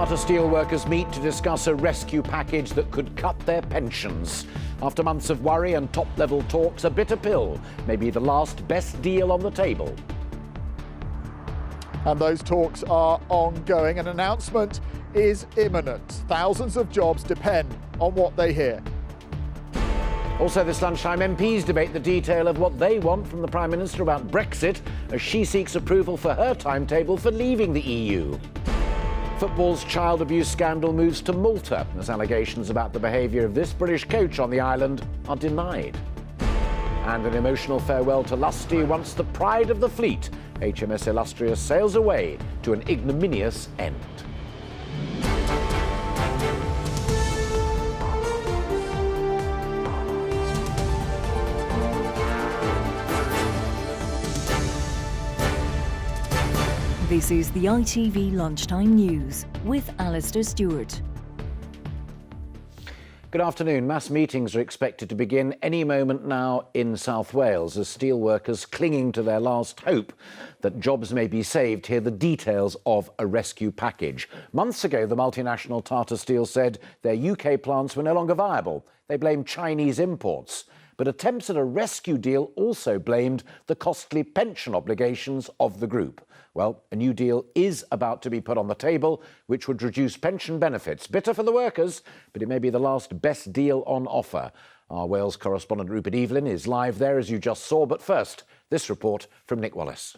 Tata Steel workers meet to discuss a rescue package that could cut their pensions. After months of worry and top-level talks, a bitter pill may be the last best deal on the table. And those talks are ongoing. An announcement is imminent. Thousands of jobs depend on what they hear. Also this lunchtime, MPs debate the detail of what they want from the Prime Minister about Brexit as she seeks approval for her timetable for leaving the EU. Football's child abuse scandal moves to Malta as allegations about the behaviour of this British coach on the island are denied. And an emotional farewell to Lusty once the pride of the fleet. HMS Illustrious sails away to an ignominious end. This is the ITV Lunchtime News with Alistair Stewart. Good afternoon. Mass meetings are expected to begin any moment now in South Wales as steelworkers clinging to their last hope that jobs may be saved hear the details of a rescue package. Months ago, the multinational Tata Steel said their UK plants were no longer viable. They blamed Chinese imports. But attempts at a rescue deal also blamed the costly pension obligations of the group. Well, a new deal is about to be put on the table, which would reduce pension benefits. Bitter for the workers, but it may be the last best deal on offer. Our Wales correspondent Rupert Evelyn is live there, as you just saw. But first, this report from Nick Wallace.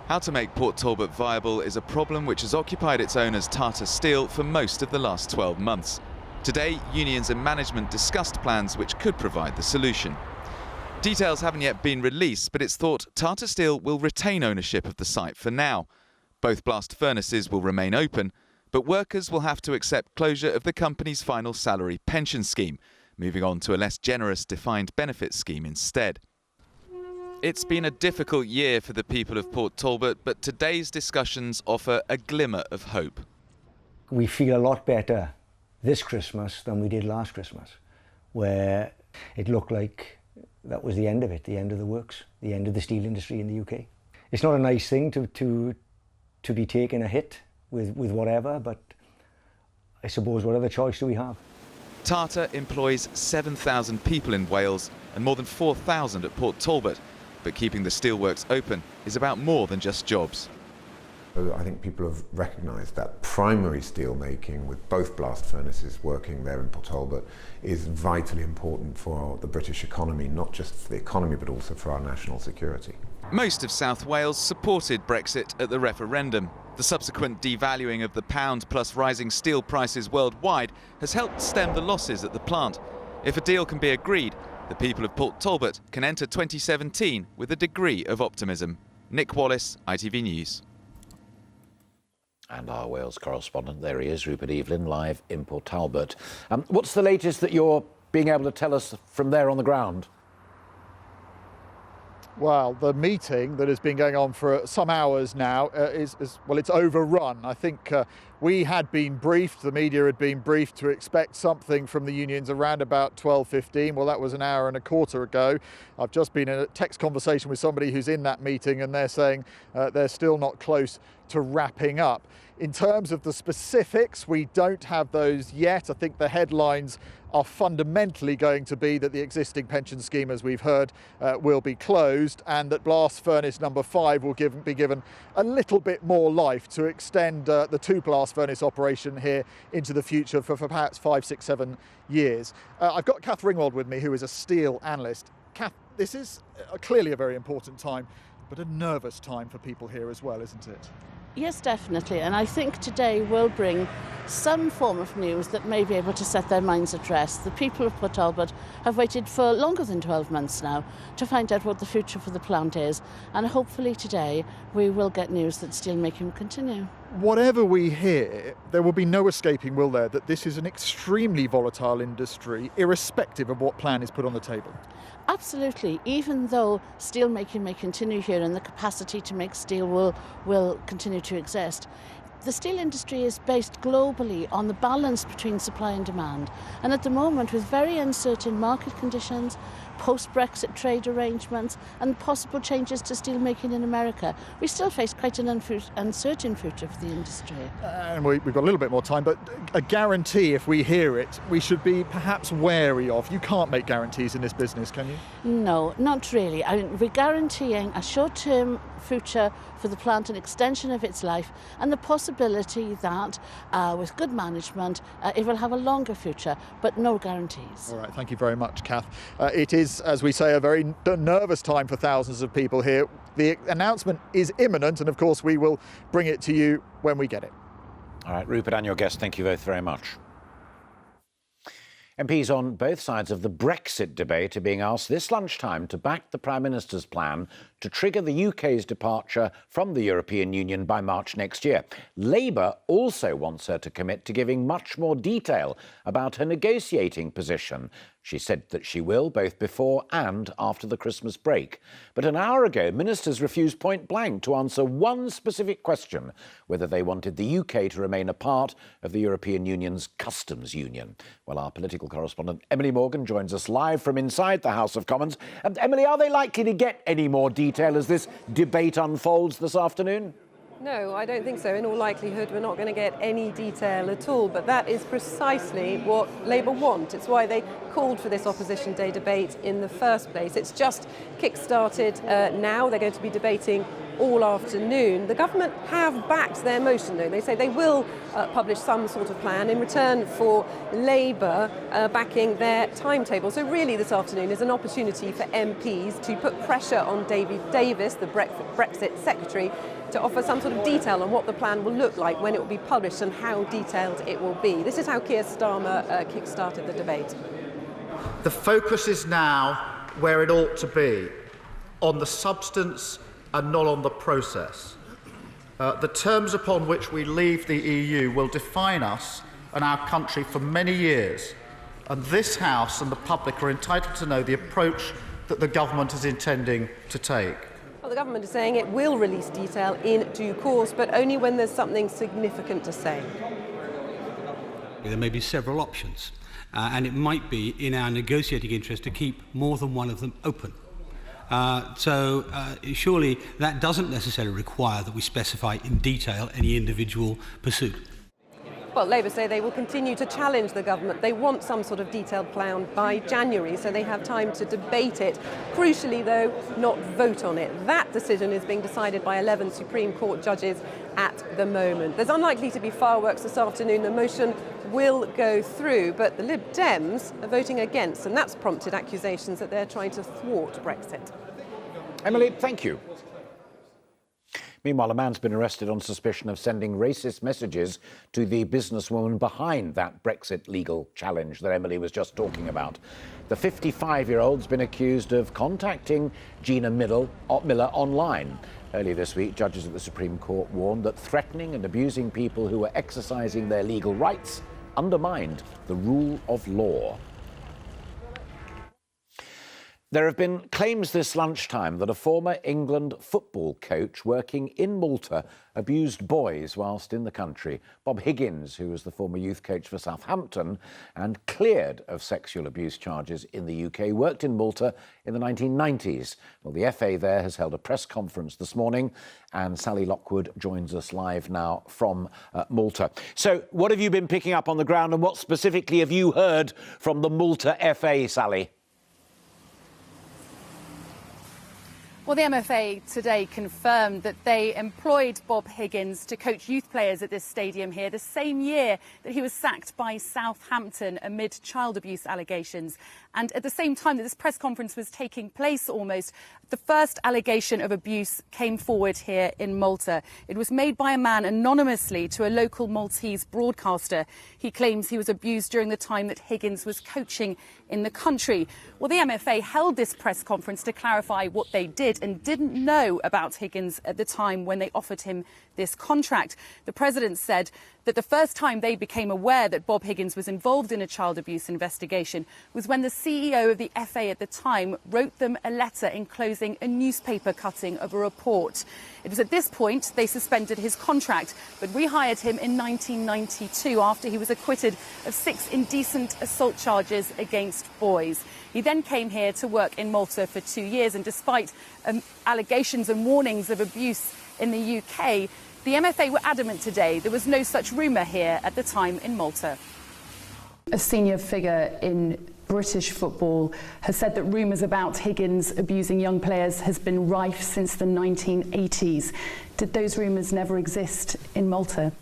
How to make Port Talbot viable is a problem which has occupied its owners Tata Steel for most of the last 12 months. Today, unions and management discussed plans which could provide the solution. Details haven't yet been released, but it's thought Tata Steel will retain ownership of the site for now. Both blast furnaces will remain open, but workers will have to accept closure of the company's final salary pension scheme, moving on to a less generous defined benefit scheme instead. It's been a difficult year for the people of Port Talbot, but today's discussions offer a glimmer of hope. We feel a lot better this Christmas than we did last Christmas, where it looked like that was the end of it, the end of the works, the end of the steel industry in the UK. It's not a nice thing to be taking a hit with whatever, but I suppose what other choice do we have? Tata employs 7,000 people in Wales and more than 4,000 at Port Talbot, but keeping the steelworks open is about more than just jobs. I think people have recognised that primary steel making, with both blast furnaces working there in Port Talbot, is vitally important for the British economy, not just for the economy but also for our national security. Most of South Wales supported Brexit at the referendum. The subsequent devaluing of the pound plus rising steel prices worldwide has helped stem the losses at the plant. If a deal can be agreed, the people of Port Talbot can enter 2017 with a degree of optimism. Nick Wallace, ITV News. And our Wales correspondent, there he is, Rupert Evelyn, live in Port Talbot. What's the latest that you're being able to tell us from there on the ground? Well, the meeting that has been going on for some hours now it's overrun. I think we had been briefed, the media had been briefed to expect something from the unions around about 12:15. Well, that was an hour and a quarter ago. I've just been in a text conversation with somebody who's in that meeting, and they're saying they're still not close to wrapping up. In terms of the specifics, we don't have those yet. I think the headlines are fundamentally going to be that the existing pension scheme, as we've heard, will be closed, and that blast furnace number 5 will be given a little bit more life to extend the 2 blast furnace operation here into the future for perhaps 5, 6, 7 years. I've got Kath Ringwald with me, who is a steel analyst. Kath, this is clearly a very important time, but a nervous time for people here as well, isn't it? Yes, definitely, and I think today will bring some form of news that may be able to set their minds at rest. The people of Port Talbot have waited for longer than 12 months now to find out what the future for the plant is, and hopefully today we will get news that steelmaking will continue. Whatever we hear, there will be no escaping, will there, that this is an extremely volatile industry, irrespective of what plan is put on the table? Absolutely. Even though steelmaking may continue here and the capacity to make steel will continue to exist, the steel industry is based globally on the balance between supply and demand. And at the moment, with very uncertain market conditions, post-Brexit trade arrangements and possible changes to steelmaking in America. We still face quite an uncertain future for the industry. And we've got a little bit more time, but a guarantee, if we hear it, we should be perhaps wary of. You can't make guarantees in this business, can you? No, not really. I mean, we're guaranteeing a short-term future for the plant, an extension of its life, and the possibility that with good management it will have a longer future, but no guarantees. All right, thank you very much, Kath. It is, as we say, a very nervous time for thousands of people here. The announcement is imminent, and of course we will bring it to you when we get it. All right, Rupert and your guest, thank you both very much. MPs on both sides of the Brexit debate are being asked this lunchtime to back the Prime Minister's plan to trigger the UK's departure from the European Union by March next year. Labour also wants her to commit to giving much more detail about her negotiating position. She said that she will, both before and after the Christmas break. But an hour ago, ministers refused point blank to answer one specific question, whether they wanted the UK to remain a part of the European Union's customs union. Well, our political correspondent Emily Morgan joins us live from inside the House of Commons. Emily, are they likely to get any more detail as this debate unfolds this afternoon? No, I don't think so. In all likelihood, we're not going to get any detail at all. But that is precisely what Labour want. It's why they called for this Opposition Day debate in the first place. It's just kick-started now. They're going to be debating all afternoon. The government have backed their motion, though. They say they will publish some sort of plan in return for Labour backing their timetable. So really this afternoon is an opportunity for MPs to put pressure on David Davis, the Brexit Secretary, to offer some sort of detail on what the plan will look like when it will be published and how detailed it will be. This is how Keir Starmer kick-started the debate. The focus is now where it ought to be, on the substance and not on the process. The terms upon which we leave the EU will define us and our country for many years, and this House and the public are entitled to know the approach that the government is intending to take. Well, the government is saying it will release detail in due course, but only when there's something significant to say. There may be several options, and it might be in our negotiating interest to keep more than one of them open. So surely that doesn't necessarily require that we specify in detail any individual pursuit. Well, Labour say they will continue to challenge the government. They want some sort of detailed plan by January, so they have time to debate it. Crucially, though, not vote on it. That decision is being decided by 11 Supreme Court judges at the moment. There's unlikely to be fireworks this afternoon. The motion will go through, but the Lib Dems are voting against, and that's prompted accusations that they're trying to thwart Brexit. Emily, thank you. Meanwhile, a man's been arrested on suspicion of sending racist messages to the businesswoman behind that Brexit legal challenge that Emily was just talking about. The 55-year-old's been accused of contacting Gina Miller online. Earlier this week, judges at the Supreme Court warned that threatening and abusing people who were exercising their legal rights undermined the rule of law. There have been claims this lunchtime that a former England football coach working in Malta abused boys whilst in the country. Bob Higgins, who was the former youth coach for Southampton and cleared of sexual abuse charges in the UK, worked in Malta in the 1990s. Well, the FA there has held a press conference this morning, and Sally Lockwood joins us live now from Malta. So what have you been picking up on the ground, and what specifically have you heard from the Malta FA, Sally? Well, the MFA today confirmed that they employed Bob Higgins to coach youth players at this stadium here the same year that he was sacked by Southampton amid child abuse allegations. And at the same time that this press conference was taking place almost, the first allegation of abuse came forward here in Malta. It was made by a man anonymously to a local Maltese broadcaster. He claims he was abused during the time that Higgins was coaching in the country. Well, the MFA held this press conference to clarify what they did employed and didn't know about Higgins at the time when they offered him this contract. The president said that the first time they became aware that Bob Higgins was involved in a child abuse investigation was when the CEO of the FA at the time wrote them a letter enclosing a newspaper cutting of a report. It was at this point they suspended his contract, but rehired him in 1992 after he was acquitted of 6 indecent assault charges against boys. He then came here to work in Malta for 2 years, and despite allegations and warnings of abuse in the UK, the MFA were adamant today there was no such rumour here at the time in Malta. A senior figure in British football has said that rumours about Higgins abusing young players has been rife since the 1980s. Did those rumours never exist in Malta?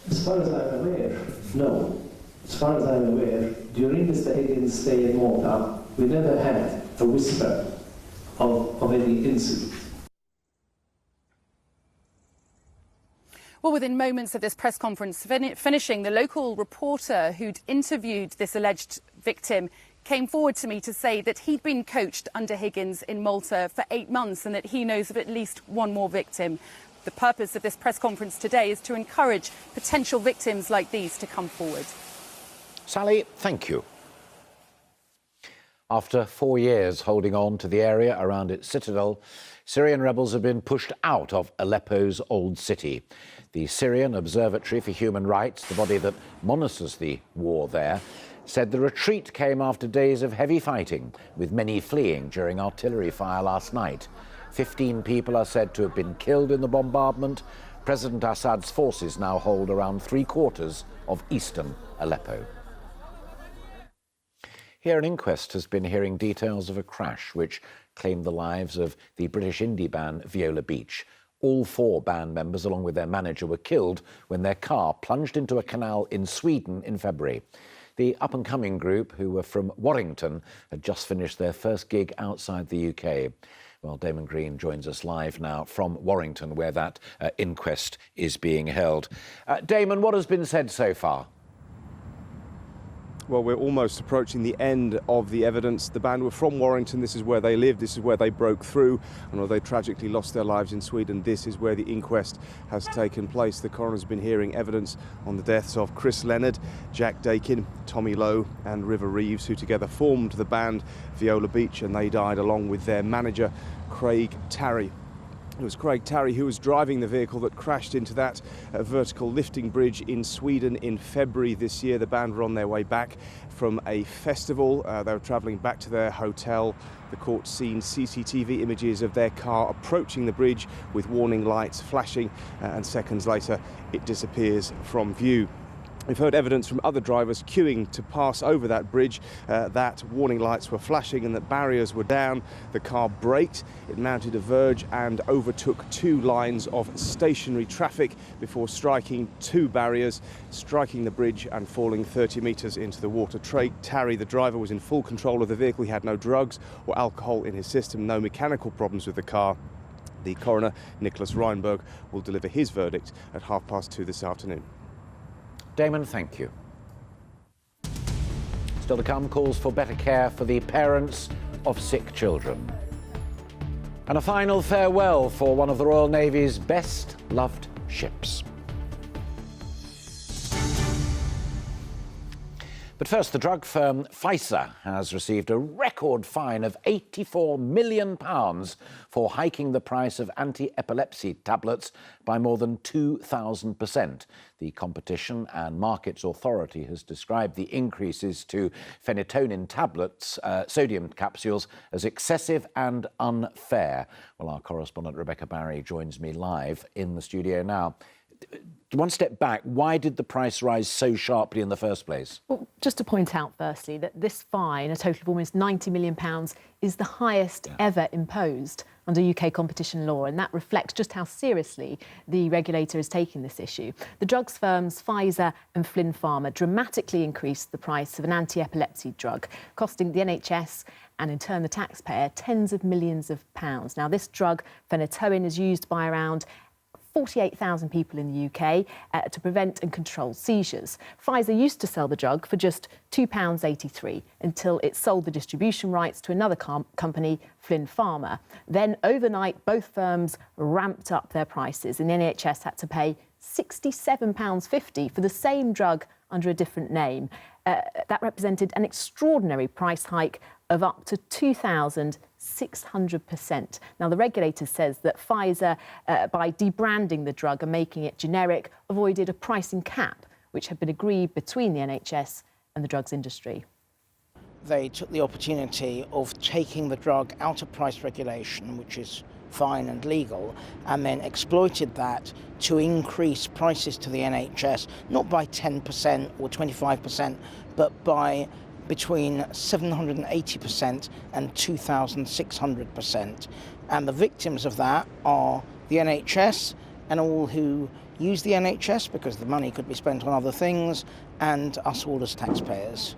As far as I'm aware, no. As far as I'm aware, during Mr. Higgins' stay in Malta, we never had a whisper of any incident. Well, within moments of this press conference finishing, the local reporter who'd interviewed this alleged victim came forward to me to say that he'd been coached under Higgins in Malta for 8 months and that he knows of at least one more victim. The purpose of this press conference today is to encourage potential victims like these to come forward. Sally, thank you. After 4 years holding on to the area around its citadel, Syrian rebels have been pushed out of Aleppo's old city. The Syrian Observatory for Human Rights, the body that monitors the war there, said the retreat came after days of heavy fighting, with many fleeing during artillery fire last night. 15 people are said to have been killed in the bombardment. President Assad's forces now hold around 3/4 of eastern Aleppo. Here, an inquest has been hearing details of a crash which claimed the lives of the British indie band Viola Beach. All 4 band members, along with their manager, were killed when their car plunged into a canal in Sweden in February. The up-and-coming group, who were from Warrington, had just finished their first gig outside the UK. Well, Damon Green joins us live now from Warrington, where that inquest is being held. Damon, what has been said so far? Well, we're almost approaching the end of the evidence. The band were from Warrington. This is where they lived. This is where they broke through. And although they tragically lost their lives in Sweden, this is where the inquest has taken place. The coroner's been hearing evidence on the deaths of Chris Leonard, Jack Dakin, Tommy Lowe and River Reeves, who together formed the band Viola Beach, and they died along with their manager, Craig Tarry. It was Craig Tarry who was driving the vehicle that crashed into that vertical lifting bridge in Sweden in February this year. The band were on their way back from a festival. They were travelling back to their hotel. The court seen CCTV images of their car approaching the bridge with warning lights flashing, and seconds later it disappears from view. We've heard evidence from other drivers queuing to pass over that bridge, that warning lights were flashing and that barriers were down. The car braked, it mounted a verge and overtook 2 lines of stationary traffic before striking 2 barriers, striking the bridge and falling 30 metres into the water. Craig Tarry, the driver, was in full control of the vehicle. He had no drugs or alcohol in his system, no mechanical problems with the car. The coroner, Nicholas Reinberg, will deliver his verdict at 2:30 this afternoon. Damon, thank you. Still to come, calls for better care for the parents of sick children. And a final farewell for one of the Royal Navy's best loved ships. But first, the drug firm Pfizer has received a record fine of £84 million for hiking the price of anti-epilepsy tablets by more than 2,000%. The Competition and Markets Authority has described the increases to phenytoin tablets, sodium capsules, as excessive and unfair. Well, our correspondent Rebecca Barry joins me live in the studio now. One step back, why did the price rise so sharply in the first place? Well, just to point out, firstly, that this fine, a total of almost £90 million, is the highest ever imposed under UK competition law, and that reflects just how seriously the regulator is taking this issue. The drugs firms Pfizer and Flynn Pharma dramatically increased the price of an anti-epilepsy drug, costing the NHS and in turn the taxpayer tens of millions of pounds. Now, this drug, phenytoin, is used by around 48,000 people in the UK to prevent and control seizures. Pfizer used to sell the drug for just £2.83 until it sold the distribution rights to another company, Flynn Pharma. Then overnight, both firms ramped up their prices and the NHS had to pay £67.50 for the same drug under a different name. That represented an extraordinary price hike of up to 2,600%. Now, the regulator says that Pfizer, by debranding the drug and making it generic, avoided a pricing cap, which had been agreed between the NHS and the drugs industry. They took the opportunity of taking the drug out of price regulation, which is fine and legal, and then exploited that to increase prices to the NHS, not by 10% or 25%, but by between 780% and 2,600%. And the victims of that are the NHS and all who use the NHS, because the money could be spent on other things, and us all as taxpayers.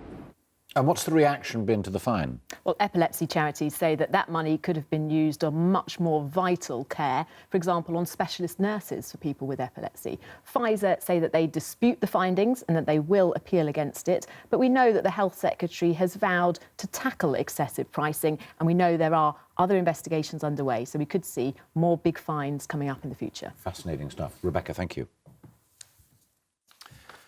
And what's the reaction been to the fine? Well, epilepsy charities say that that money could have been used on much more vital care, for example, on specialist nurses for people with epilepsy. Pfizer say that they dispute the findings and that they will appeal against it. But we know that the Health Secretary has vowed to tackle excessive pricing, and we know there are other investigations underway, so we could see more big fines coming up in the future. Fascinating stuff. Rebecca, thank you.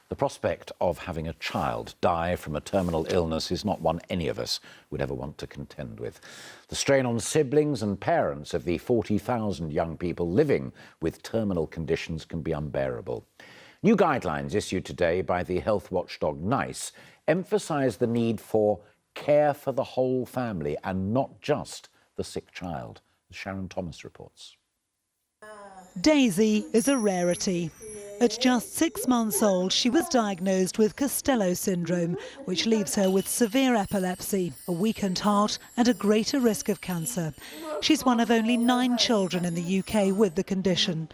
The prospect of having a child die from a terminal illness is not one any of us would ever want to contend with. The strain on siblings and parents of the 40,000 young people living with terminal conditions can be unbearable. New guidelines issued today by the health watchdog NICE emphasise the need for care for the whole family and not just the sick child. Sharon Thomas reports. Daisy is a rarity. At just 6 months old, she was diagnosed with Costello syndrome, which leaves her with severe epilepsy, a weakened heart and a greater risk of cancer. She's one of only 9 children in the UK with the condition.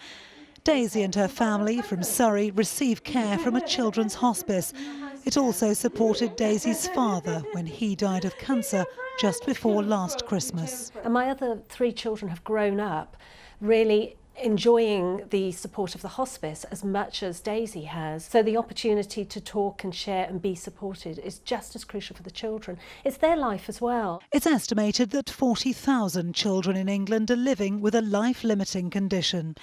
Daisy and her family from Surrey receive care from a children's hospice. It also supported Daisy's father when he died of cancer just before last Christmas. And my other 3 children have grown up really enjoying the support of the hospice as much as Daisy has. So the opportunity to talk and share and be supported is just as crucial for the children. It's their life as well. It's estimated that 40,000 children in England are living with a life-limiting condition.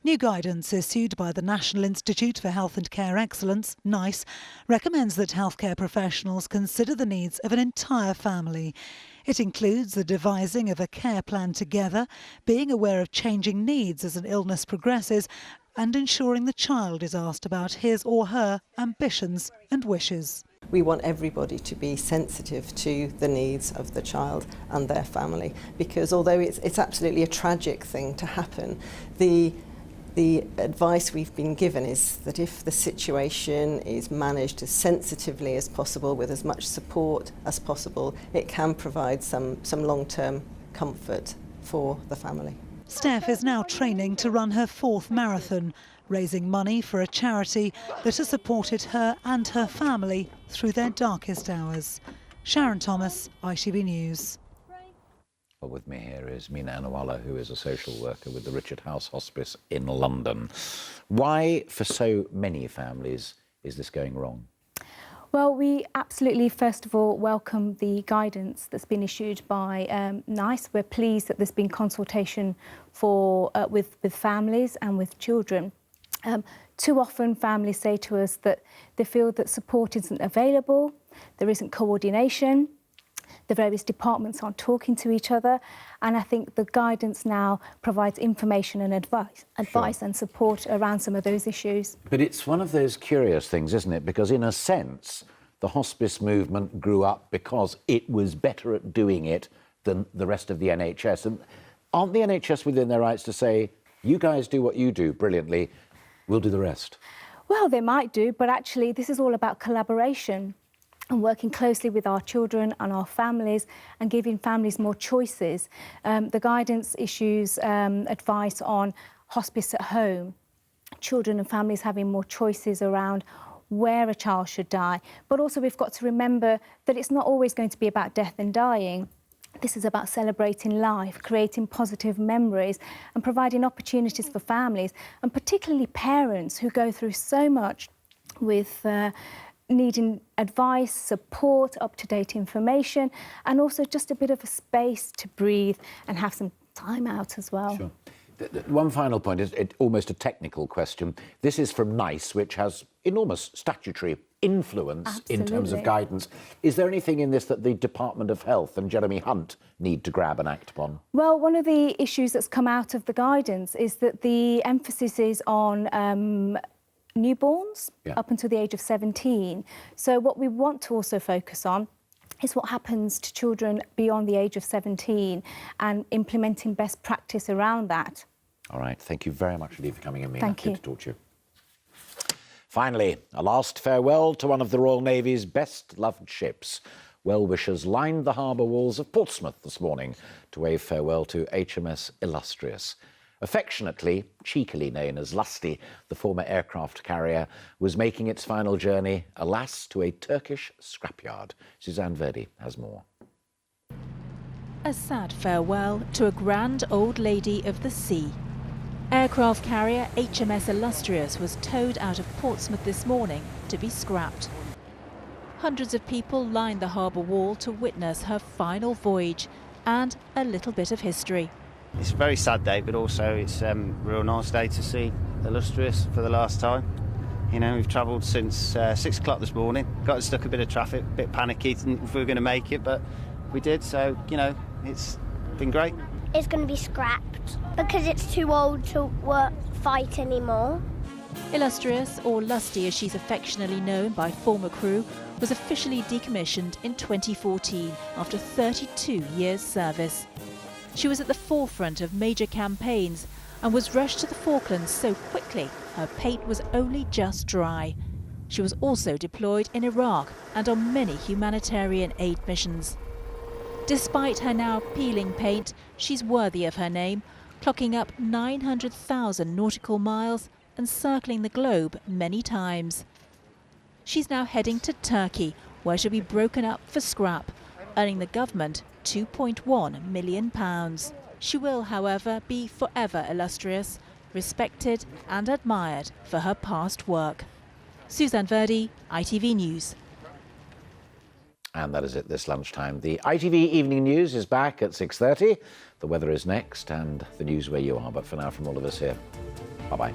New guidance issued by the National Institute for Health and Care Excellence, NICE, recommends that healthcare professionals consider the needs of an entire family. It includes the devising of a care plan together, being aware of changing needs as an illness progresses, and ensuring the child is asked about his or her ambitions and wishes. We want everybody to be sensitive to the needs of the child and their family, because although it's absolutely a tragic thing to happen, the advice we've been given is that if the situation is managed as sensitively as possible, with as much support as possible, it can provide some long-term comfort for the family. Steph is now training to run her 4th marathon, raising money for a charity that has supported her and her family through their darkest hours. Sharon Thomas, ITV News. Well, with me here is Mina Anawala, who is a social worker with the Richard House Hospice in London. Why, for so many families, is this going wrong? Well, we absolutely, first of all, welcome the guidance that's been issued by NICE. We're pleased that there's been consultation with families and with children. Too often, families say to us that they feel that support isn't available, there isn't coordination, the various departments aren't talking to each other, and I think the guidance now provides information and advice and support around some of those issues. But it's one of those curious things, isn't it? Because in a sense, the hospice movement grew up because it was better at doing it than the rest of the NHS. And aren't the NHS within their rights to say, you guys do what you do brilliantly, we'll do the rest? Well, they might do, but actually this is all about collaboration and working closely with our children and our families and giving families more choices. The guidance issues advice on hospice at home, children and families having more choices around where a child should die. But also we've got to remember that it's not always going to be about death and dying. This is about celebrating life, creating positive memories and providing opportunities for families and particularly parents who go through so much with needing advice, support, up-to-date information and also just a bit of a space to breathe and have some time out as well. Sure. One final point is almost a technical question. This is from NICE, which has enormous statutory influence in terms of guidance. Is there anything in this that the Department of Health and Jeremy Hunt need to grab and act upon? Well, one of the issues that's come out of the guidance is that the emphasis is on newborns up until the age of 17. So what we want to also focus on is what happens to children beyond the age of 17 and implementing best practice around that. All right. Thank you very much indeed for coming in. Thank you. Good to talk to you. Finally, a last farewell to one of the Royal Navy's best-loved ships. Well-wishers lined the harbour walls of Portsmouth this morning to wave farewell to HMS Illustrious. Affectionately, cheekily known as Lusty, the former aircraft carrier was making its final journey, alas, to a Turkish scrapyard. Suzanne Verdi has more. A sad farewell to a grand old lady of the sea. Aircraft carrier HMS Illustrious was towed out of Portsmouth this morning to be scrapped. Hundreds of people lined the harbour wall to witness her final voyage and a little bit of history. It's a very sad day, but also it's a real nice day to see Illustrious for the last time. You know, we've travelled since 6 o'clock this morning, got stuck a bit of traffic, a bit panicky, didn't know if we were going to make it, but we did, so, you know, it's been great. It's going to be scrapped because it's too old to fight anymore. Illustrious, or Lusty as she's affectionately known by former crew, was officially decommissioned in 2014 after 32 years' service. She was at the forefront of major campaigns and was rushed to the Falklands so quickly her paint was only just dry. She was also deployed in Iraq and on many humanitarian aid missions. Despite her now peeling paint, she's worthy of her name, clocking up 900,000 nautical miles and circling the globe many times. She's now heading to Turkey, where she'll be broken up for scrap, earning the government £2.1 million. She will, however, be forever illustrious, respected and admired for her past work. Suzanne Verdi, ITV News. And that is it this lunchtime. The ITV Evening News is back at 6:30. The weather is next and the news where you are. But for now, from all of us here, bye-bye.